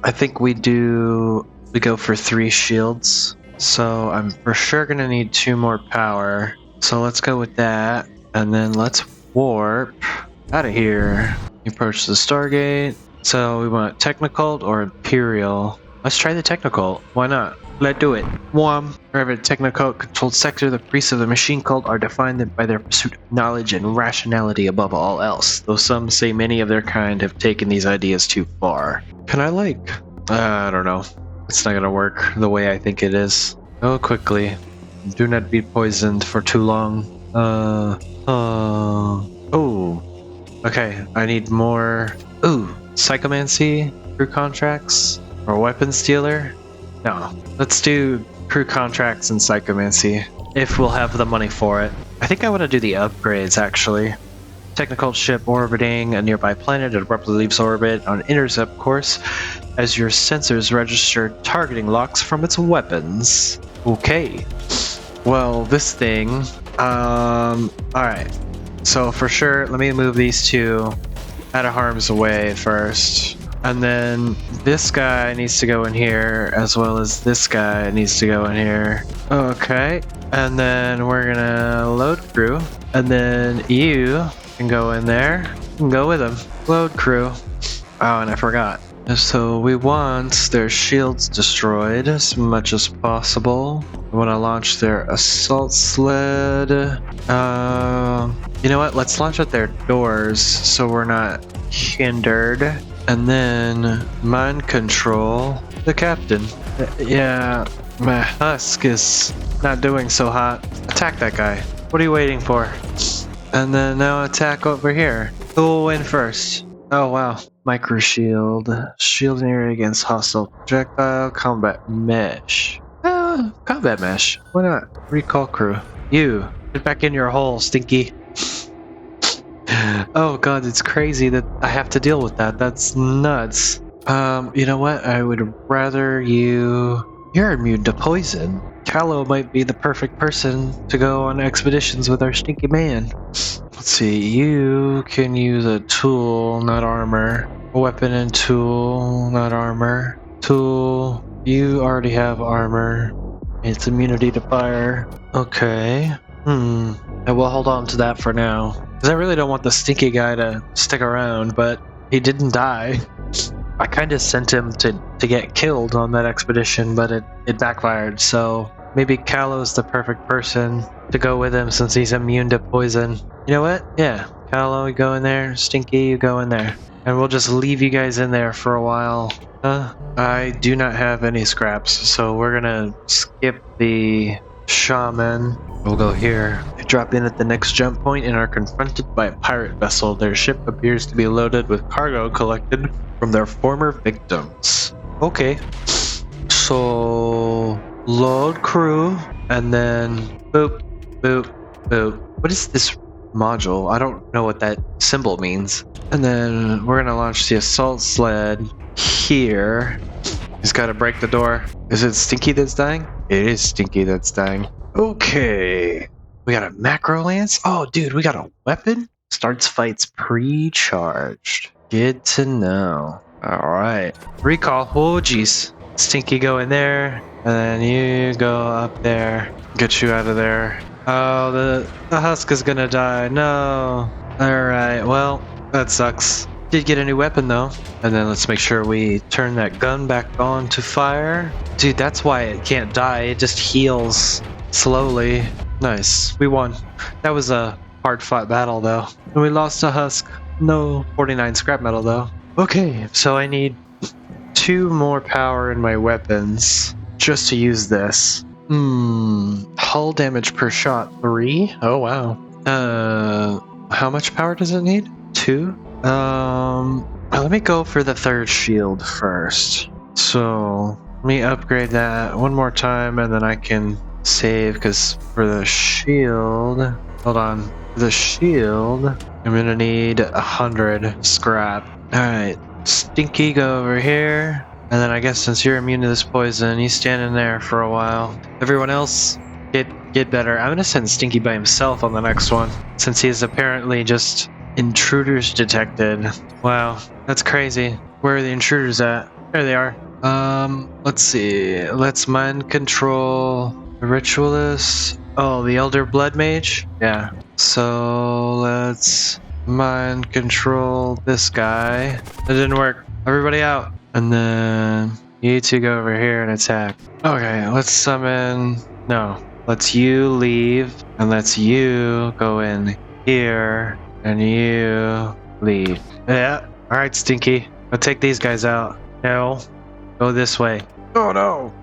I think we go for 3 shields. So I'm for sure gonna need 2 more power. So let's go with that. And then let's warp out of here. Approach the Stargate. So we want Technicult or Imperial. Let's try the Technicult. Why not? Let's do it. Private Technicult controlled sector, the priests of the machine cult are defined by their pursuit of knowledge and rationality above all else, though some say many of their kind have taken these ideas too far. Can I I don't know. It's not gonna work the way I think it is. Go quickly. Do not be poisoned for too long. Oh. Okay, I need more. Ooh, Psychomancy, crew contracts, or weapon stealer? No, let's do crew contracts and Psychomancy, if we'll have the money for it. I think I want to do the upgrades, actually. Technical ship orbiting a nearby planet, it abruptly leaves orbit on intercept course as your sensors register targeting locks from its weapons. Okay. Well, this thing... alright. So for sure, let me move these 2 out of harm's way first. And then this guy needs to go in here, as well as this guy needs to go in here. Okay. And then we're gonna load crew. And then you can go in there. You can go with them. Load crew. Oh, and I forgot. So we want their shields destroyed as much as possible. We want to launch their assault sled. You know what? Let's launch at their doors so we're not hindered. And then mind control the captain. Yeah, my husk is not doing so hot. Attack that guy. What are you waiting for? And then now attack over here. Who will win first? Oh wow. Micro shield. Shield area against hostile projectile. Combat mesh. Combat mesh. Why not? Recall crew. You. Get back in your hole, Stinky. Oh god, it's crazy that I have to deal with that. That's nuts. You know what? I would rather you... You're immune to poison. Callow might be the perfect person to go on expeditions with our stinky man. Let's see, you can use a tool, not armor. A weapon and tool, not armor. Tool, you already have armor. It's immunity to fire. Okay. And we'll hold on to that for now. Because I really don't want the stinky guy to stick around, but he didn't die. I kind of sent him to get killed on that expedition, but it backfired, so maybe Callow's the perfect person to go with him since he's immune to poison. You know what? Yeah, Callow, you go in there. Stinky, you go in there. And we'll just leave you guys in there for a while. I do not have any scraps, so we're gonna skip the shaman. We'll go here. They drop in at the next jump point and are confronted by a pirate vessel. Their ship appears to be loaded with cargo collected from their former victims. Okay. So, load crew, and then boop, boop, boop. What is this module? I don't know what that symbol means. And then we're gonna launch the assault sled here. Just gotta break the door. Is it Stinky that's dying? It is Stinky that's dying. Okay. We got a macro lance. Oh, dude, we got a weapon? Starts fights pre-charged. Good to know. Alright. Recall. Oh, jeez. Stinky go in there. And then you go up there. Get you out of there. Oh, the husk is gonna die. No. Alright, well, that sucks. Did get a new weapon though. And then let's make sure we turn that gun back on to fire. Dude, that's why it can't die. It just heals slowly. Nice. We won. That was a hard-fought battle though. And we lost a husk. No 49 scrap metal though. Okay, so I need 2 more power in my weapons just to use this. Hull damage per shot 3. Oh wow. How much power does it need? 2? Let me go for the 3rd shield first. So let me upgrade that one more time and then I can save, because for the shield, hold on, the shield, I'm gonna need 100 scrap. Alright, Stinky, go over here. And then I guess since you're immune to this poison, you stand in there for a while. Everyone else, get better. I'm gonna send Stinky by himself on the next one, since he is apparently just intruders detected. Wow, that's crazy. Where are the intruders at? There they are. Let's see. Let's mind control the ritualist. Oh, the elder blood mage? Yeah. So let's mind control this guy. That didn't work. Everybody out. And then you two go over here and attack. Okay, let's summon. No. Let's you leave. And let's you go in here. And you leave. Yeah. Alright, Stinky. I'll take these guys out. No. Go this way. Oh no.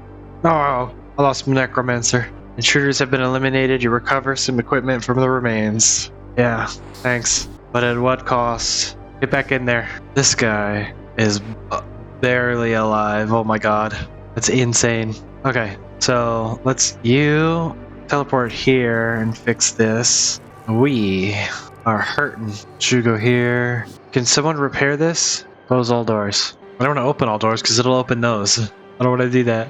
Oh, I lost my necromancer. Intruders have been eliminated. You recover some equipment from the remains. Yeah, thanks. But at what cost? Get back in there. This guy is barely alive. Oh my god. That's insane. Okay, so let's you teleport here and fix this. We are hurting. Should we go here? Can someone repair this? Close all doors. I don't want to open all doors because it'll open those. I don't want to do that.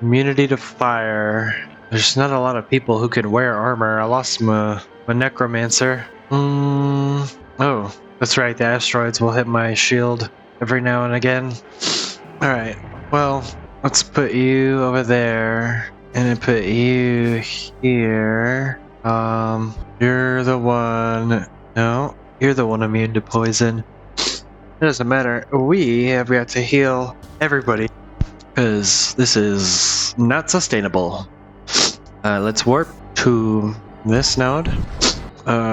Immunity to fire. There's not a lot of people who can wear armor. I lost my necromancer. Oh, that's right. The asteroids will hit my shield every now and again. Alright, well, let's put you over there. And then put you here. You're the one. No, you're the one immune to poison. It doesn't matter. We have got to heal everybody, because this is not sustainable. Let's warp to this node.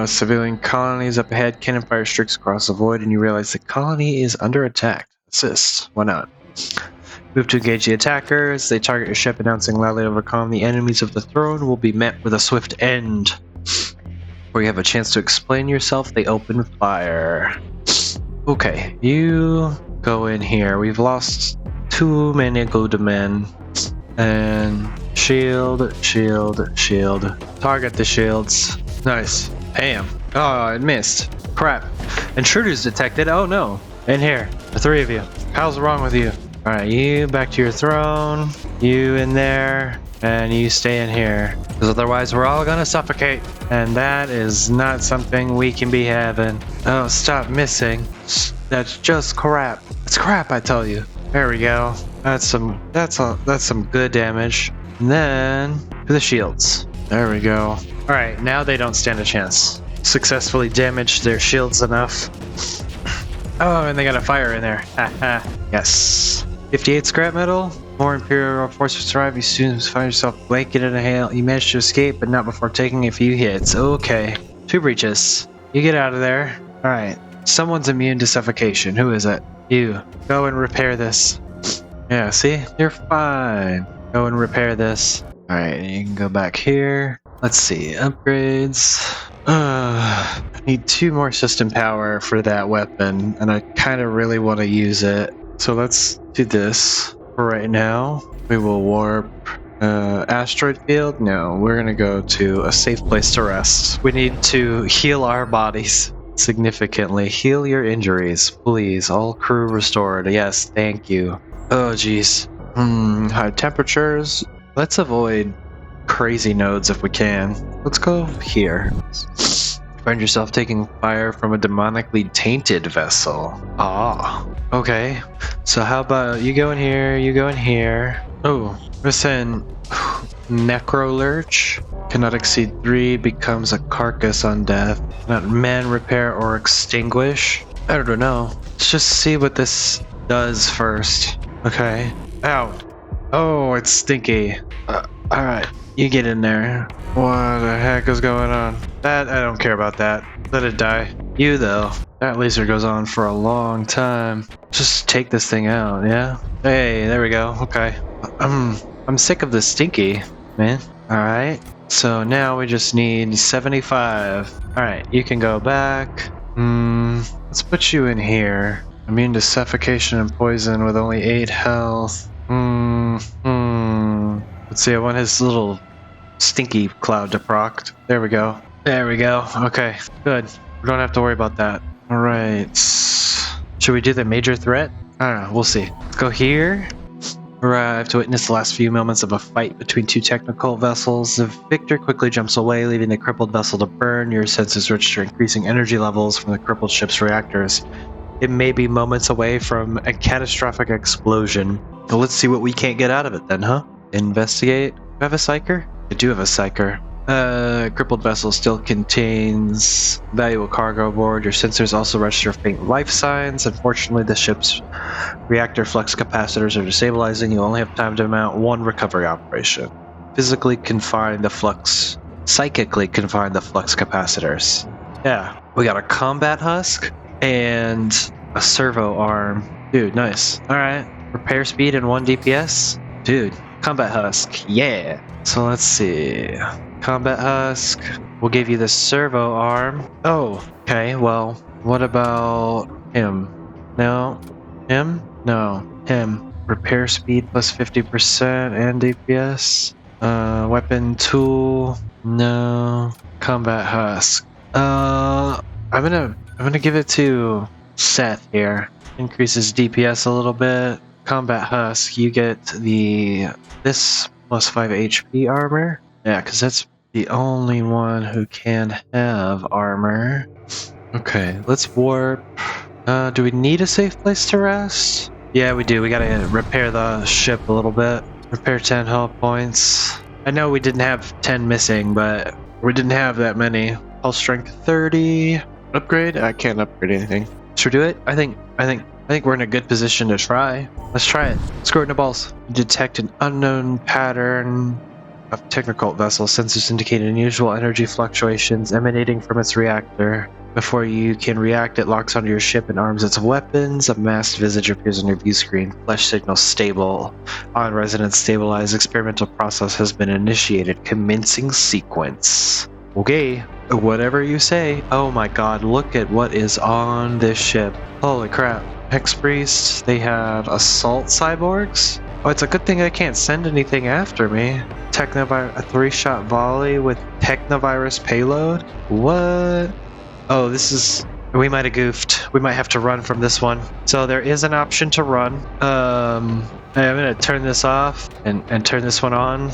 Civilian colonies up ahead. Cannon fire streaks across the void, and you realize the colony is under attack. Assist. Why not? Move to engage the attackers. They target your ship, announcing loudly over comm. The enemies of the throne will be met with a swift end. Before you have a chance to explain yourself, they open fire. Okay, you go in here. We've lost too many good men. And shield, shield, shield. Target the shields. Nice. Bam. Oh, it missed. Crap. Intruders detected. Oh no. In here. The 3 of you. How's wrong with you? Alright, you back to your throne. You in there. And you stay in here. Because otherwise we're all gonna suffocate. And that is not something we can be having. Oh, stop missing. That's just crap. It's crap, I tell you. There we go. That's some good damage. And then to the shields. There we go. Alright, now they don't stand a chance. Successfully damaged their shields enough. Oh, and they got a fire in there. Haha. Yes. 58 scrap metal. More Imperial forces survive. You soon find yourself blanketed in a hail. You manage to escape, but not before taking a few hits. Okay. 2 breaches. You get out of there. Alright. Someone's immune to suffocation. Who is it? You. Go and repair this. Yeah, see? You're fine. Go and repair this. Alright, you can go back here. Let's see. Upgrades. I need 2 more system power for that weapon, and I kind of really want to use it. So let's do this. For right now, we will warp asteroid field. No, we're gonna go to a safe place to rest. We need to heal our bodies significantly. Heal your injuries, please. All crew restored. Yes, thank you. Oh, geez. High temperatures. Let's avoid crazy nodes if we can. Let's go here. Find yourself taking fire from a demonically tainted vessel. Ah, okay. So how about you go in here, you go in here. Oh, we're saying Necrolurch. Cannot exceed 3, becomes a carcass on death. Not man, repair, or extinguish. I don't know. Let's just see what this does first. Okay. Ow. Oh, it's stinky. Alright, you get in there. What the heck is going on? That, I don't care about that. Let it die. You, though. That laser goes on for a long time. Just take this thing out, yeah? Hey, there we go. Okay. I'm sick of the stinky, man. Alright. So now we just need 75. Alright, you can go back. Let's put you in here. Immune to suffocation and poison with only 8 health. Let's see, I want his little stinky cloud to proc. There we go. There we go. Okay, good. We don't have to worry about that. Alright. Should we do the major threat? I don't know, we'll see. Let's go here. Arrive to witness the last few moments of a fight between 2 technical vessels. The victor quickly jumps away, leaving the crippled vessel to burn. Your senses register increasing energy levels from the crippled ship's reactors. It may be moments away from a catastrophic explosion. Well, let's see what we can't get out of it then, huh? Investigate. Do I have a psyker? I do have a psyker. Crippled vessel still contains valuable cargo aboard. Your sensors also register faint life signs. Unfortunately, the ship's reactor flux capacitors are destabilizing. You only have time to mount 1 recovery operation. Physically confine the flux. Psychically confine the flux capacitors. Yeah, we got a combat husk and a servo arm. Dude, nice. Alright, repair speed and 1 DPS. Dude, combat husk. Yeah. So let's see. Combat husk. We'll give you the servo arm. Oh, okay. Well, what about him? No. Him? No. Him. Repair speed plus 50% and DPS. Weapon tool. No. Combat husk. I'm gonna give it to Seth here. Increases DPS a little bit. Combat husk. You get this plus 5 HP armor. Yeah, because that's the only one who can have armor. Okay, let's warp. Do we need a safe place to rest? Yeah, we do. We gotta repair the ship a little bit. Repair 10 health points. I know we didn't have 10 missing, but we didn't have that many. Hull strength 30. Upgrade? I can't upgrade anything. Should we do it? I think we're in a good position to try. Let's try it. Squirt in the balls. Detect an unknown pattern of technical vessel. Sensors indicate unusual energy fluctuations emanating from its reactor. Before you can react, it locks onto your ship and arms its weapons. A masked visage appears on your view screen. Flesh signal stable. On resonance stabilized. Experimental process has been initiated. Commencing sequence. Okay, whatever you say. Oh my god, look at what is on this ship. Holy crap. Hex Priest, they have assault cyborgs? Oh, it's a good thing I can't send anything after me. A 3-shot volley with Technovirus payload? What? Oh, this is We might have goofed. We might have to run from this one. So there is an option to run. I'm gonna turn this off and turn this one on.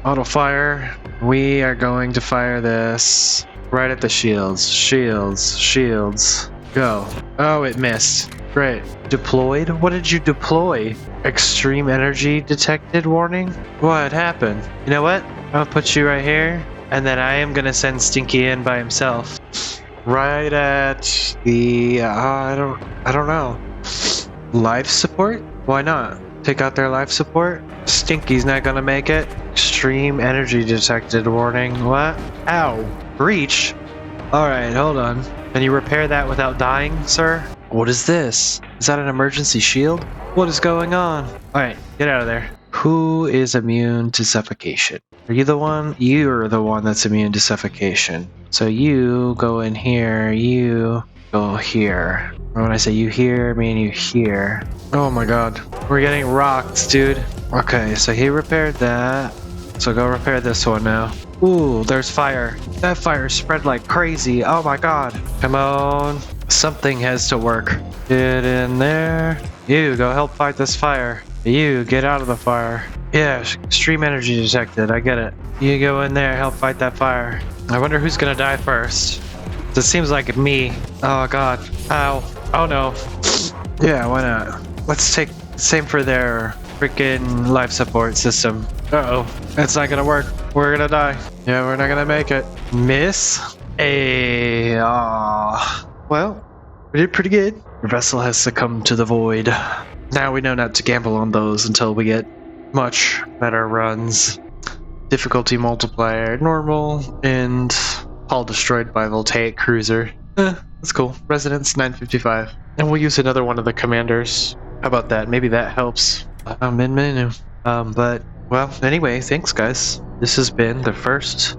Auto fire. We are going to fire this right at the shields. Shields. Go. Oh, it missed. Great. Deployed? What did you deploy? Extreme energy detected warning? What happened? You know what? I'll put you right here. And then I am gonna send Stinky in by himself. Right at the I don't know. Life support? Why not? Take out their life support? Stinky's not gonna make it. Extreme energy detected warning. What? Ow. Breach? Alright, hold on. Can you repair that without dying, sir? What is this? Is that an emergency shield? What is going on? Alright, get out of there. Who is immune to suffocation? Are you the one? You're the one that's immune to suffocation. So you go in here, you go here. And when I say you here, I mean you here. Oh my god. We're getting rocked, dude. Okay, so he repaired that. So go repair this one now. Ooh, there's fire. That fire spread like crazy. Oh my god. Come on. Something has to work. Get in there. You go help fight this fire. You get out of the fire. Yeah, extreme energy detected. I get it. You go in there, help fight that fire. I wonder who's gonna die first. This seems like me. Oh god. Ow. Oh no. Yeah, why not? Let's take same for their freaking life support system. Uh-oh. It's not gonna work. We're gonna die. Yeah, we're not gonna make it. Miss? Well, we did pretty good. Your vessel has succumbed to the void. Now we know not to gamble on those until we get much better runs. Difficulty multiplier normal, and hull destroyed by voltaic cruiser. That's cool. Resonance 955. And we'll use another one of the commanders. How about that? Maybe that helps. Min menu. But, well, anyway, thanks guys. This has been the first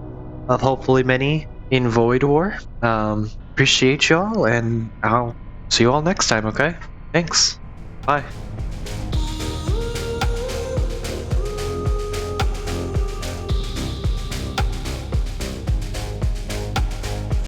of hopefully many in Void War. Appreciate y'all, and I'll see you all next time, okay? Thanks. Bye.